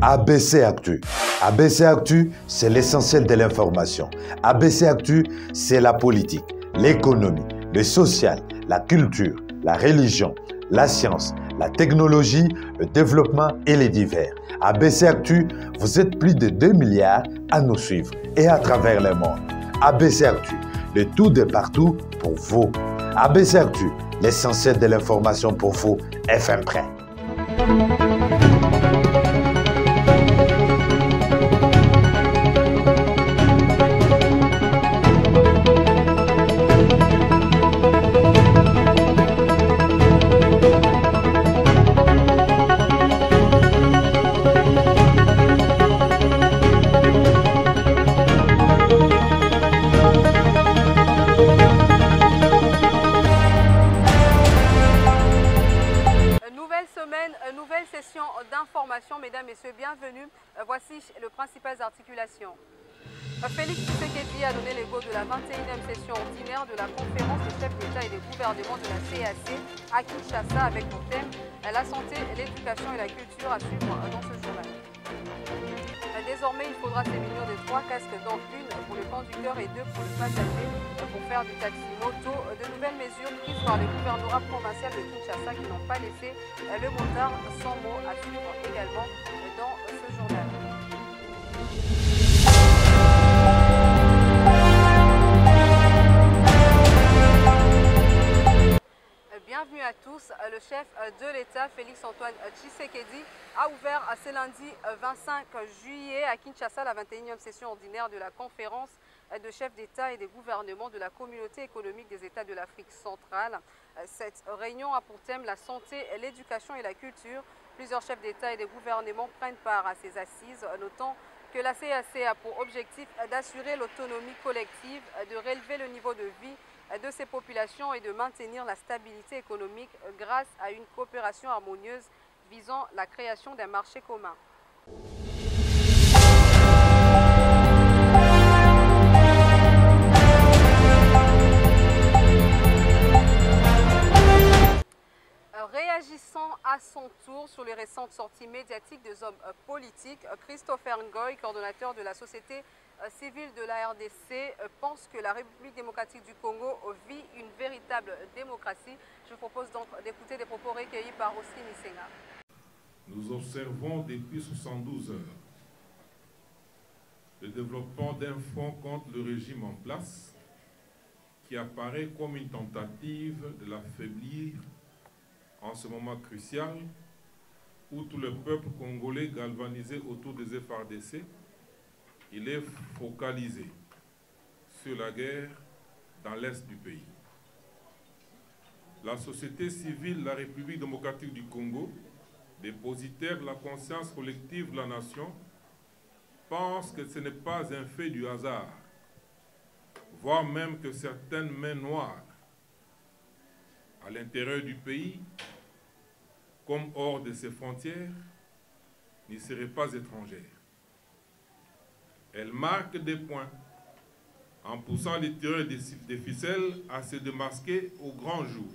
ABC Actu. ABC Actu, c'est l'essentiel de l'information. ABC Actu, c'est la politique, l'économie, le social, la culture, la religion, la science, la technologie, le développement et les divers. ABC Actu, vous êtes plus de 2 milliards à nous suivre et à travers le monde. ABC Actu, de tout de partout pour vous. ABC Actu, l'essentiel de l'information pour vous, FM Prêt. Nouvelle session d'information, mesdames, messieurs, bienvenue. Voici les principales articulations. Félix Tshisekedi a donné les go de la 21e session ordinaire de la conférence des chefs d'État et des gouvernements de la CAC à Kinshasa avec pour thème la santé, l'éducation et la culture à suivre dans ce journal. Désormais, il faudra se munir de 3 casques, dont une pour le conducteur et 2 pour le passager pour faire du taxi moto. De nouvelles mesures prises par le gouvernorat provincial de Kinshasa qui n'ont pas laissé le motard sans mot à suivre également dans ce journal. Bienvenue à tous. Le chef de l'État, Félix-Antoine Tshisekedi, a ouvert ce lundi 25 juillet à Kinshasa la 21e session ordinaire de la conférence de chefs d'État et des gouvernements de la communauté économique des États de l'Afrique centrale. Cette réunion a pour thème la santé, l'éducation et la culture. Plusieurs chefs d'État et des gouvernements prennent part à ces assises, notant que la CAC a pour objectif d'assurer l'autonomie collective, de relever le niveau de vie de ces populations et de maintenir la stabilité économique grâce à une coopération harmonieuse visant la création d'un marché commun. Réagissant à son tour sur les récentes sorties médiatiques des hommes politiques, Christopher Ngoy, coordonnateur de la société civile de la RDC, pense que la République démocratique du Congo vit une véritable démocratie. Je vous propose donc d'écouter des propos recueillis par Osri Nisenga. Nous observons depuis 72 heures le développement d'un front contre le régime en place qui apparaît comme une tentative de l'affaiblir en ce moment crucial où tout le peuple congolais galvanisé autour des FARDC, il est focalisé sur la guerre dans l'est du pays. La société civile, la République démocratique du Congo, dépositaire de la conscience collective de la nation, pense que ce n'est pas un fait du hasard, voire même que certaines mains noires à l'intérieur du pays, comme hors de ses frontières, n'y seraient pas étrangères. Elle marque des points en poussant les tireurs des ficelles à se démasquer au grand jour.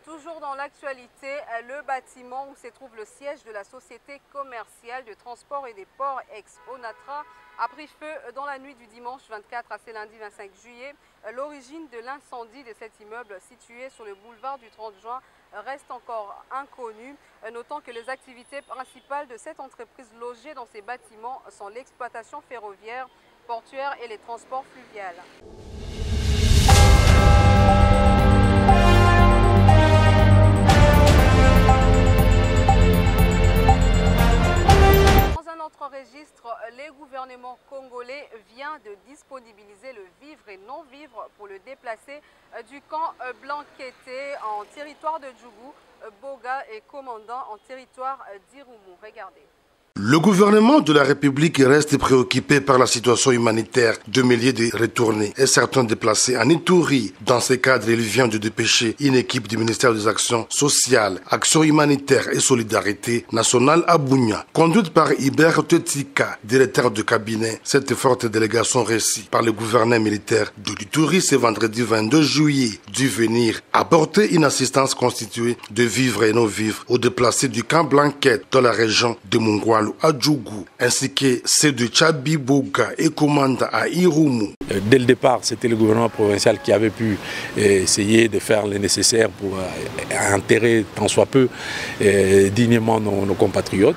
Toujours dans l'actualité, le bâtiment où se trouve le siège de la société commerciale de transport et des ports ex-Onatra a pris feu dans la nuit du dimanche 24 à ce lundi 25 juillet. L'origine de l'incendie de cet immeuble situé sur le boulevard du 30 juin reste encore inconnue, notant que les activités principales de cette entreprise logée dans ces bâtiments sont l'exploitation ferroviaire, portuaire et les transports fluviaux. Registre, les gouvernements congolais vient de disponibiliser le vivre et non-vivre pour le déplacer du camp Blanqueté en territoire de Djougou, Boga et commandant en territoire d'Irumu. Regardez. Le gouvernement de la République reste préoccupé par la situation humanitaire de milliers de retournés et certains déplacés en Ituri. Dans ce cadre, il vient de dépêcher une équipe du ministère des Actions sociales, Actions humanitaires et Solidarité nationale à Bunia, conduite par Iber Tetika, directeur de cabinet. Cette forte délégation reçue par le gouverneur militaire de l'Ituri ce vendredi 22 juillet dut venir apporter une assistance constituée de vivres et non-vivres aux déplacés du camp Blanquette dans la région de Mungwalu à Djougou, ainsi que ceux de Tchabiboga et Komanda à Irumu. Dès le départ, c'était le gouvernement provincial qui avait pu essayer de faire le nécessaire pour enterrer tant soit peu dignement nos compatriotes.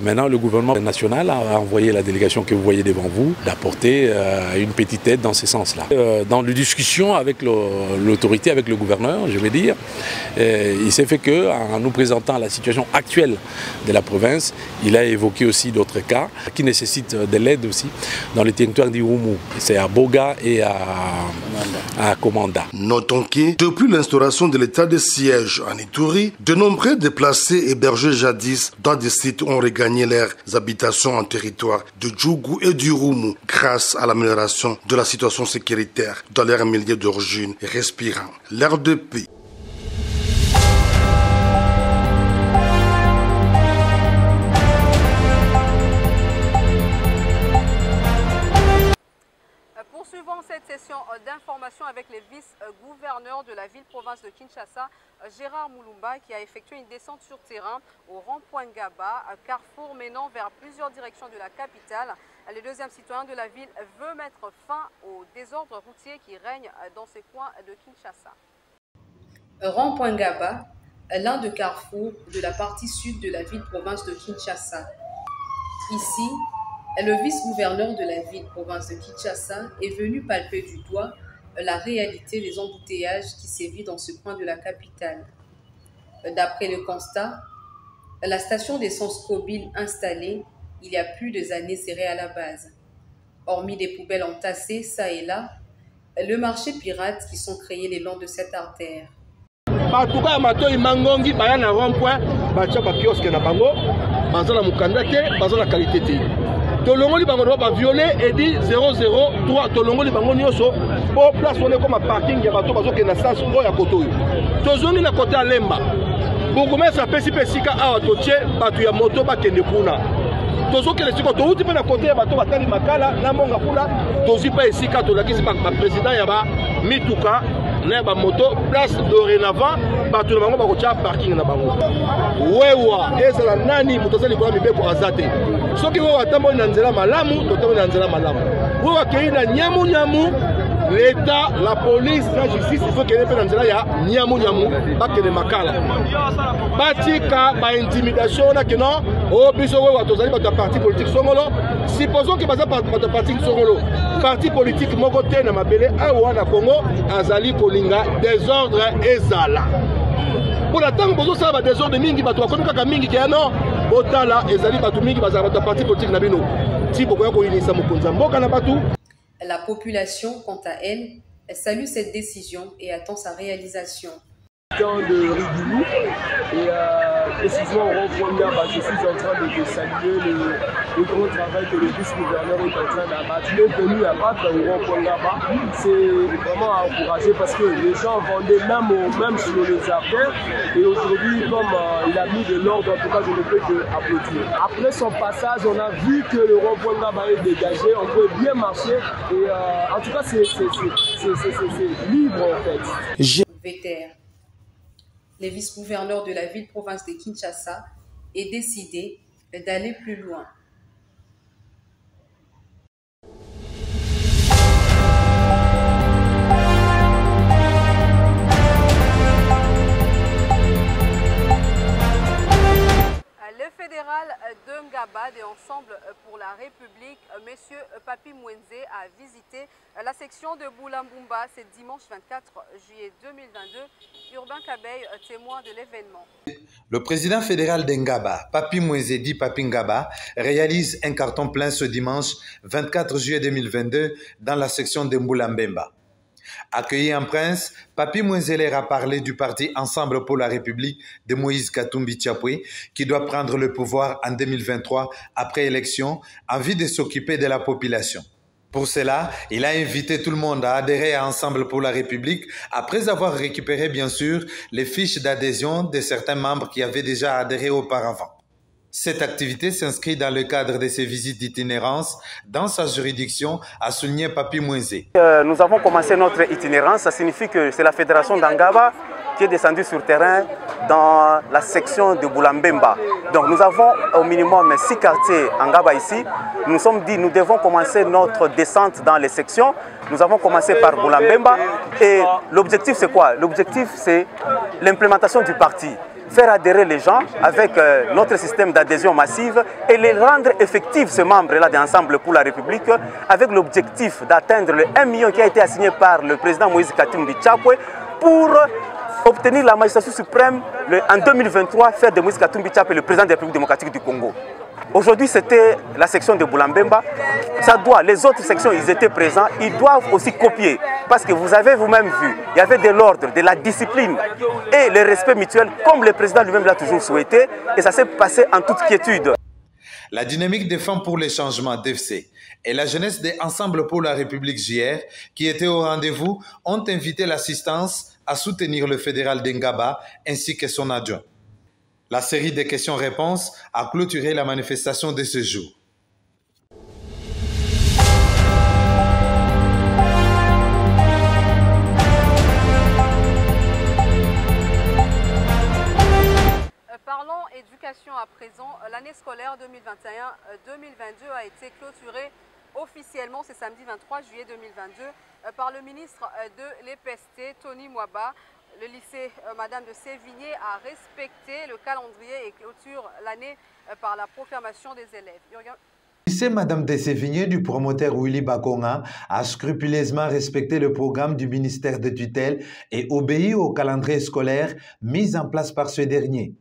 Maintenant, le gouvernement national a envoyé la délégation que vous voyez devant vous d'apporter une petite aide dans ce sens-là. Dans les discussions avec l'autorité, avec le gouverneur, je vais dire, il s'est fait qu'en nous présentant la situation actuelle de la province, il a évoqué aussi d'autres cas qui nécessitent de l'aide aussi dans le territoire d'Irumu. C'est à Boga et à Komanda. Notons que depuis l'instauration de l'état de siège en Ituri, de nombreux déplacés hébergés jadis dans des sites ont regagné leurs habitations en territoire de Djougou et d'Irumu grâce à l'amélioration de la situation sécuritaire dans leurs milieux d'origine respirant l'air de paix. Poursuivons cette session d'information avec les vice-gouverneurs de la ville-province de Kinshasa, Gérard Moulumba, qui a effectué une descente sur terrain au rond-point Ngaba, carrefour menant vers plusieurs directions de la capitale. Le deuxième citoyen de la ville veut mettre fin au désordre routier qui règne dans ces coins de Kinshasa. Rond-point Ngaba, l'un des carrefours de la partie sud de la ville-province de Kinshasa. Ici, le vice-gouverneur de la ville-province de Kinshasa est venu palper du doigt la réalité des embouteillages qui sévit dans ce coin de la capitale. D'après le constat, la station d'essence Kobil installée il y a plus de années serait à la base. Hormis des poubelles entassées ça et là, le marché pirate qui sont créés le long de cette artère. Tolongoli bango ba violer et dit 003 tolongoli bango nyoso po place on est comme un parking ya bato bazo ke na sens o ya koto tozongi na côté à Lemba bongome sa pesi pesika awa totie bato ya moto ba kende kuna tozo ke le siko to uti pe na côté ya bato batali makala na monga kuna tozi pa esika to lakisi ba président ya ba mituka na ba moto place dorénavant bato na bango ba kotia parking na bango wewa ezala nani mutozali kwa mibeko azate soki wewa tambo na nzela malamu to tambo na nzela malamu wewa kei na nyamu l'état la police la justice il faut que na nzela ya nyamu bakene makala batika ba intimidation na keno o biso wewa tozali ba parti politique songolo supposons que baza ba parti songolo parti politique moko te na mabele awa na Congo azali kolinga désordre ezala pour la tango bozo sala ba désordre mingi bato bakomi kaka mingi ke non otala ezali bato mingi baza ba parti politique na bino ti boko ya ko inisa mokonza mboka na bato. La population, quant à elle, salue cette décision et attend sa réalisation. De Rigounou et précisément au rond-point, je suis en train de saluer le grand travail que le vice-gouverneur est en train d'abattre. Il est venu abattre au rond-point, c'est vraiment à encourager parce que les gens vendaient même sur les artères et aujourd'hui comme il a mis de l'ordre, en tout cas je ne peux que applaudir. Après son passage, on a vu que le rond-point est dégagé, on peut bien marcher et en tout cas c'est libre en fait. Vétère. Le vice-gouverneur de la ville-province de Kinshasa est décidé d'aller plus loin. Le fédéral de Ngaba de Ensemble pour la République, M. Papi Mwenze, a visité la section de Boulambumba ce dimanche 24 juillet 2022. Urbain Kabeï, témoin de l'événement. Le président fédéral d'Ngaba, Papi Mwenze dit Papi Ngaba, réalise un carton plein ce dimanche 24 juillet 2022 dans la section de Boulambemba. Accueilli en prince, Papi Mwenzeler a parlé du parti Ensemble pour la République de Moïse Katumbi Tchapwe qui doit prendre le pouvoir en 2023 après élection en vue de s'occuper de la population. Pour cela, il a invité tout le monde à adhérer à Ensemble pour la République après avoir récupéré bien sûr les fiches d'adhésion de certains membres qui avaient déjà adhéré auparavant. Cette activité s'inscrit dans le cadre de ses visites d'itinérance dans sa juridiction, a souligné Papi Mwenze. Nous avons commencé notre itinérance, ça signifie que c'est la fédération d'Angaba qui est descendue sur terrain dans la section de Boulambemba. Donc nous avons au minimum 6 quartiers Angaba ici. Nous nous sommes dit nous devons commencer notre descente dans les sections. Nous avons commencé par Boulambemba et l'objectif c'est quoi? L'objectif c'est l'implémentation du parti. Faire adhérer les gens avec notre système d'adhésion massive et les rendre effectifs, ces membres-là d'Ensemble pour la République, avec l'objectif d'atteindre le 1 million qui a été assigné par le président Moïse Katumbi Tchapwe pour obtenir la magistrature suprême en 2023, faire de Moïse Katumbi Tchapwe le président de la République démocratique du Congo. Aujourd'hui, c'était la section de Boulambemba. Les autres sections, ils étaient présents. Ils doivent aussi copier. Parce que vous avez vous-même vu, il y avait de l'ordre, de la discipline et le respect mutuel, comme le président lui-même l'a toujours souhaité. Et ça s'est passé en toute quiétude. La dynamique des femmes pour les changements d'EFC et la jeunesse des Ensemble pour la République JR, qui étaient au rendez-vous, ont invité l'assistance à soutenir le fédéral d'Engaba ainsi que son adjoint. La série de questions-réponses a clôturé la manifestation de ce jour. Parlons éducation à présent. L'année scolaire 2021-2022 a été clôturée officiellement ce samedi 23 juillet 2022 par le ministre de l'EPST, Tony Mwaba. Le lycée Madame de Sévigné a respecté le calendrier et clôture l'année par la proclamation des élèves. Le lycée Madame de Sévigné du promoteur Willy Bakonga a scrupuleusement respecté le programme du ministère de tutelle et obéi au calendrier scolaire mis en place par ce dernier.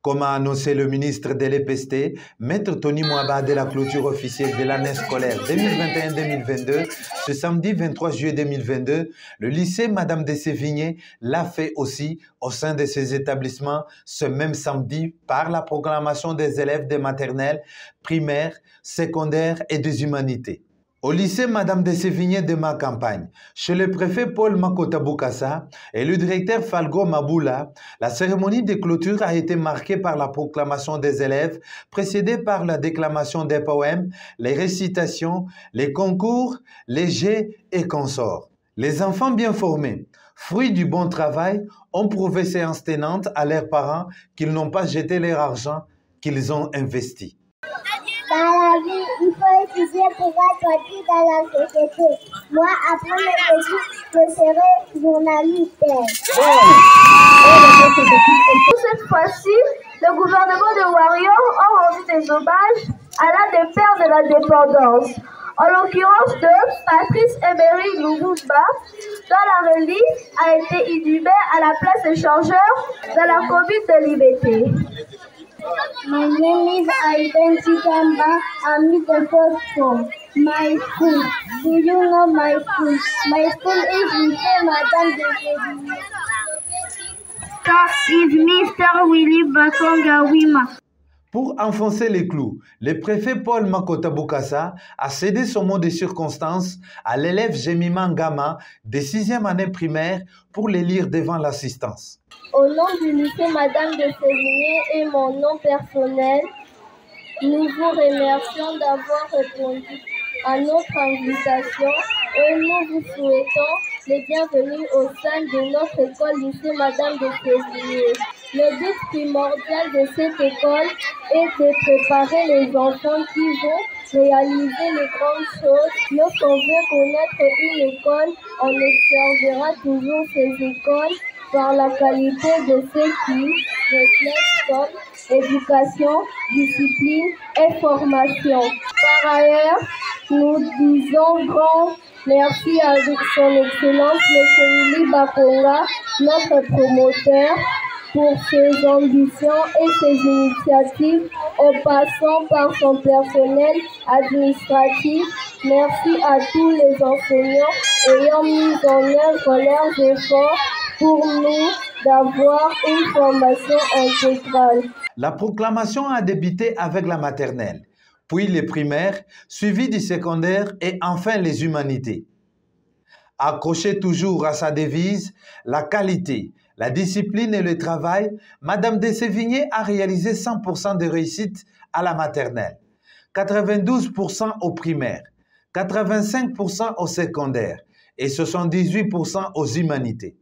Comme a annoncé le ministre de l'EPST, Maître Tony Mwaba de la clôture officielle de l'année scolaire 2021-2022, ce samedi 23 juillet 2022, le lycée Madame de Sévigné l'a fait aussi au sein de ses établissements ce même samedi par la proclamation des élèves des maternelles, primaires, secondaires et des humanités. Au lycée Madame de Sévigné de ma campagne, chez le préfet Paul Makota Boukassa et le directeur Falgo Maboula, la cérémonie de clôture a été marquée par la proclamation des élèves, précédée par la déclamation des poèmes, les récitations, les concours, les jets et consorts. Les enfants bien formés, fruits du bon travail, ont prouvé séance tenante à leurs parents qu'ils n'ont pas jeté leur argent qu'ils ont investi. Dans la vie, il faut étudier pour être utile dans la société. Moi, après mes études, je serai journaliste. Cette fois-ci, le gouvernement de Wario a rendu des hommages à l'un des pères de la dépendance, en l'occurrence de Patrice Emery Lumumba, dont la relique a été inhumée à la place des changeurs dans la commune de Libété. My name is Aiden Chikamba. I'm the first phone. My school. Do you know my school? My school is Lycée Madame de Sévigné. That is Mr. Willy Bakonga Wima. Pour enfoncer les clous, le préfet Paul Makota Boukassa a cédé son mot de circonstance à l'élève Jemima Ngama de 6e année primaire pour les lire devant l'assistance. Au nom du lycée Madame de Sévigné et mon nom personnel, nous vous remercions d'avoir répondu à notre invitation et nous vous souhaitons les bienvenus au sein de notre école lycée Madame de Sévigné. Le but primordial de cette école est de préparer les enfants qui vont réaliser les grandes choses. Lorsqu'on veut connaître une école, on observera toujours ces écoles par la qualité de ce qui reflète comme éducation, discipline et formation. Par ailleurs, nous disons grand merci avec son Excellence M. Willy Bakonga, notre promoteur, pour ses ambitions et ses initiatives, en passant par son personnel administratif. Merci à tous les enseignants ayant mis en œuvre leurs efforts pour nous d'avoir une formation intégrale. La proclamation a débuté avec la maternelle, puis les primaires, suivi du secondaire et enfin les humanités. Accrochée toujours à sa devise, la qualité, la discipline et le travail, Madame de Sévigné a réalisé 100% de réussite à la maternelle, 92% aux primaires, 85% au secondaire et 78% aux humanités.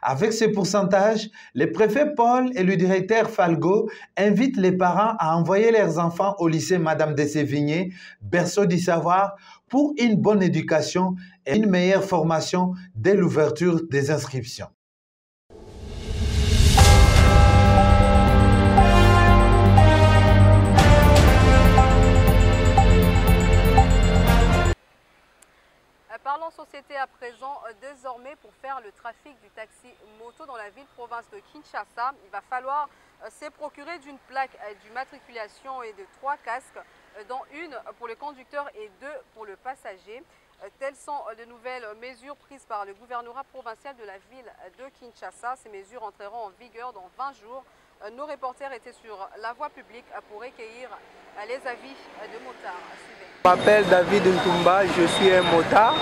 Avec ces pourcentages, le préfet Paul et le directeur Falgo invitent les parents à envoyer leurs enfants au lycée Madame de Sévigné, berceau du savoir, pour une bonne éducation et une meilleure formation dès l'ouverture des inscriptions. Parlons société à présent. Désormais, pour faire le trafic du taxi moto dans la ville-province de Kinshasa, il va falloir se procurer d'une plaque d'immatriculation et de 3 casques, dont une pour le conducteur et 2 pour le passager. Telles sont de nouvelles mesures prises par le gouvernorat provincial de la ville de Kinshasa. Ces mesures entreront en vigueur dans 20 jours. Nos reporters étaient sur la voie publique pour recueillir les avis de motards. Je m'appelle David Ntumba, je suis un motard.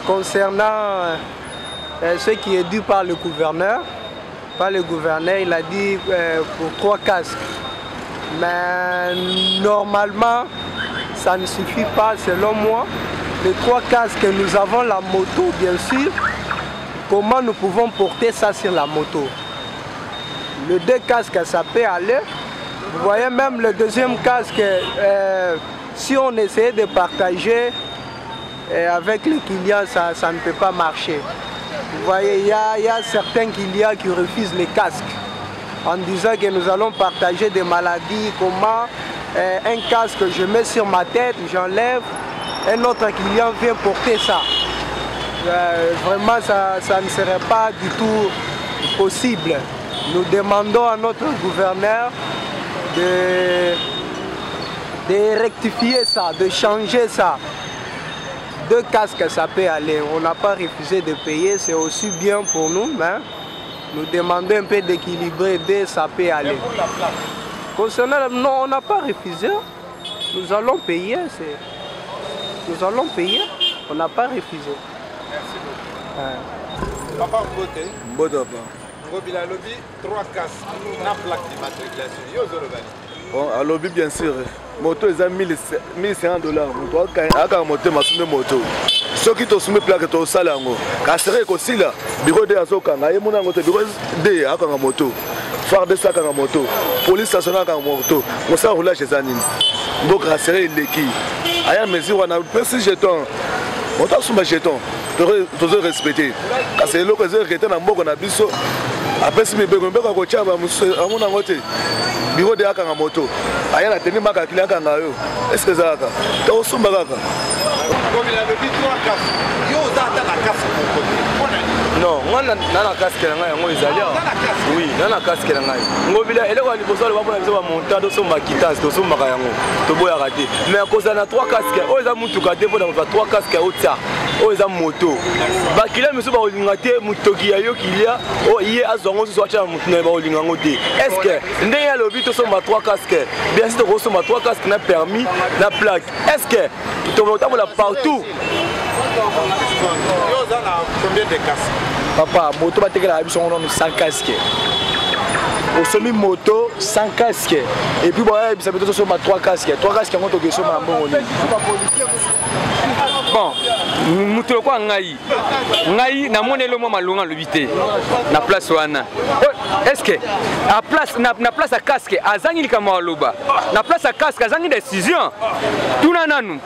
Concernant ce qui est dû par le gouverneur, il a dit pour 3 casques. Mais normalement, ça ne suffit pas selon moi. Les 3 casques, nous avons la moto bien sûr. Comment nous pouvons porter ça sur la moto? Le 2 casques, ça peut aller. Vous voyez même le 2e casque, si on essayait de partager avec les clients, ça ne peut pas marcher. Vous voyez, il y a certains clients qui refusent les casques en disant que nous allons partager des maladies. Comment un casque, je mets sur ma tête, j'enlève, un autre client vient porter ça. Vraiment, ça ne serait pas du tout possible. Nous demandons à notre gouverneur de rectifier ça, de changer ça. 2 casques, ça peut aller. On n'a pas refusé de payer, c'est aussi bien pour nous, mais nous demandons un peu d'équilibrer, ça peut aller. Concernant, non, on n'a pas refusé. Nous allons payer. Nous allons payer. On n'a pas refusé. Merci beaucoup. Papa Mbote. Mbote, papa. Ngobila lobby 3 casques, na plaque d'immatriculation. Yo zolobani. Bon, à lobby bien sûr. Moto est à $1,500. Moto aka moto masume moto. Soki to sume plaque to salango. Kasere ko sila bureau de azokanga yemuna ngote bureau de aka moto. Phare de saka moto. Police nationale aka moto. Mosa roulage ezanini. Donc kasere leki. Aya mesure na pesi jeton. Moto suma jeton. Toujours respecter. Parce que l'occasion qui était dans Mboko na biso. Après si mbeko ko chaba amuna ngote. Bureau de aka moto. Aya na teni maka kili aka ngayo. Est-ce que ça aka? To sumba kaka. Comme il avait dit 3 casques. Yo zata la casque pour côté. Non, on a la casque là, on les alliés. Oui, on a la casque là. Ngobila, elle est pour ça le va pour monter dans son maquitas, dans son magayango. To boya raté. Mais à cause on a 3 casques, on les a mutu katé pour avoir 3 casques au ça. On les a moto. Ba kila monsieur ba olingaté mutoki ayo kilia, o yé azongo so acha mutu na ba olingango té. Est-ce que ndenge lobi to somba 3 casques. Bien sûr to somba 3 casques na permis, na plaque. Est-ce que to monta pour la partout? Yo zana combien de casques? Papa, moto va te la biso on 100 casques. Au semi moto 100 casques. Et puis bon, ça peut être sur 3 casques. 3 casques on to que sur ma bon. Bon, moto quoi ngai. Ngai na monelo mo malunga lobité. Na place wana. Est-ce que na place à casque azangi likama loba. Na place à casque azangi décision. Tuna nanu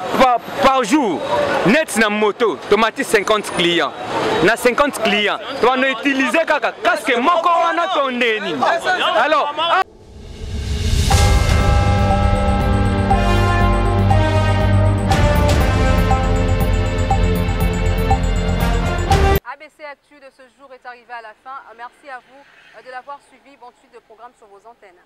par jour net na moto tomati 50 clients. Na 50 clients. Tu vas utiliser kaka casque moko wana tondeni. Alors ABC Actu de ce jour est arrivé à la fin. Merci à vous de l'avoir suivi. Bonne suite de programme sur vos antennes.